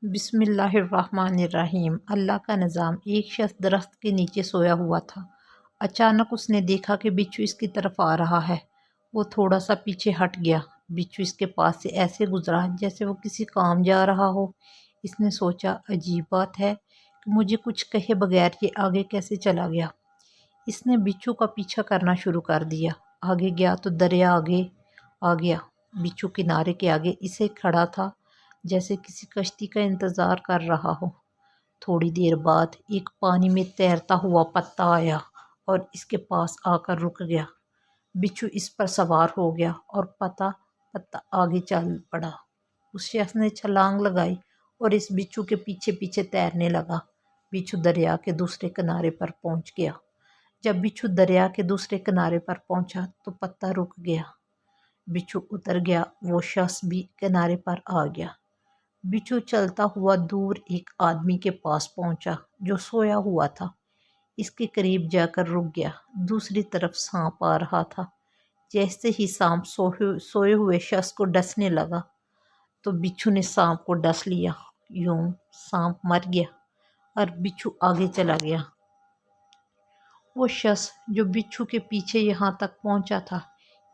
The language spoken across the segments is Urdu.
بسم اللہ الرحمن الرحیم۔ اللہ کا نظام۔ ایک شخص درخت کے نیچے سویا ہوا تھا۔ اچانک اس نے دیکھا کہ بچھو اس کی طرف آ رہا ہے۔ وہ تھوڑا سا پیچھے ہٹ گیا۔ بچھو اس کے پاس سے ایسے گزرا جیسے وہ کسی کام جا رہا ہو۔ اس نے سوچا، عجیب بات ہے کہ مجھے کچھ کہے بغیر یہ آگے کیسے چلا گیا۔ اس نے بچھو کا پیچھا کرنا شروع کر دیا۔ آگے گیا تو دریا آگے آ گیا۔ بچھو کنارے کے آگے اسے کھڑا تھا جیسے کسی کشتی کا انتظار کر رہا ہو۔ تھوڑی دیر بعد ایک پانی میں تیرتا ہوا پتا آیا اور اس کے پاس آ کر رک گیا۔ بچھو اس پر سوار ہو گیا اور پتا آگے چل پڑا۔ اس شخص نے چھلانگ لگائی اور اس بچھو کے پیچھے پیچھے تیرنے لگا۔ بچھو دریا کے دوسرے کنارے پر پہنچ گیا۔ جب بچھو دریا کے دوسرے کنارے پر پہنچا تو پتا رک گیا۔ بچھو اتر گیا۔ وہ شخص بھی کنارے پر آ گیا۔ بچھو چلتا ہوا دور ایک آدمی کے پاس پہنچا جو سویا ہوا تھا۔ اس کے قریب جا کر رک گیا۔ دوسری طرف سانپ آ رہا تھا۔ جیسے ہی سانپ سوئے ہوئے شخص کو ڈسنے لگا تو بچھو نے سانپ کو ڈس لیا۔ یوں سانپ مر گیا اور بچھو آگے چلا گیا۔ وہ شخص جو بچھو کے پیچھے یہاں تک پہنچا تھا،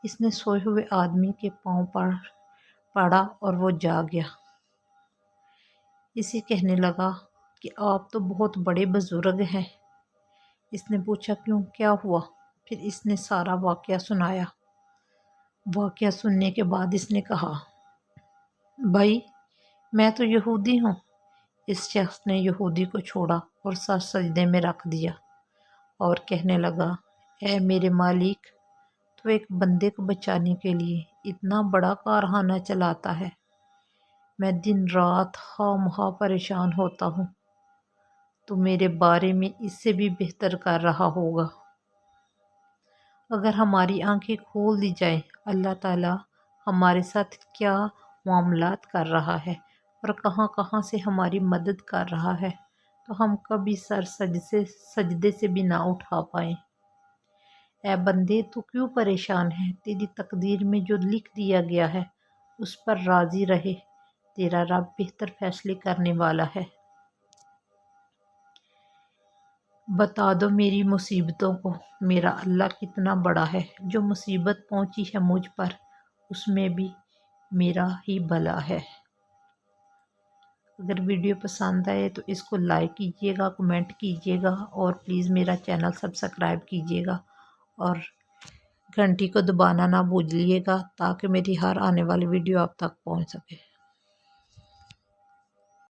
اس نے سوئے ہوئے آدمی کے پاؤں پر پڑا اور وہ جاگ گیا۔ اسے کہنے لگا کہ آپ تو بہت بڑے بزرگ ہیں۔ اس نے پوچھا، کیوں، کیا ہوا؟ پھر اس نے سارا واقعہ سنایا۔ واقعہ سننے کے بعد اس نے کہا، بھائی میں تو یہودی ہوں۔ اس شخص نے یہودی کو چھوڑا اور سر سجدے میں رکھ دیا اور کہنے لگا، اے میرے مالک، تو ایک بندے کو بچانے کے لیے اتنا بڑا کارخانہ چلاتا ہے۔ میں دن رات خواہ مخواہ پریشان ہوتا ہوں۔ تو میرے بارے میں اس سے بھی بہتر کر رہا ہوگا۔ اگر ہماری آنکھیں کھول دی جائیں اللہ تعالیٰ ہمارے ساتھ کیا معاملات کر رہا ہے اور کہاں کہاں سے ہماری مدد کر رہا ہے تو ہم کبھی سر سجدے سے بھی نہ اٹھا پائیں۔ اے بندے، تو کیوں پریشان ہے؟ تیری تقدیر میں جو لکھ دیا گیا ہے اس پر راضی رہے۔ تیرا رب بہتر فیصلے کرنے والا ہے۔ بتا دو میری مصیبتوں کو، میرا اللہ کتنا بڑا ہے۔ جو مصیبت پہنچی ہے مجھ پر اس میں بھی میرا ہی بھلا ہے۔ اگر ویڈیو پسند آئے تو اس کو لائک کیجیے گا، کمنٹ کیجیے گا اور پلیز میرا چینل سبسکرائب کیجیے گا اور گھنٹی کو دبانا نہ بھولیے گا تاکہ میری ہر آنے والی ویڈیو آپ تک پہنچ سکے۔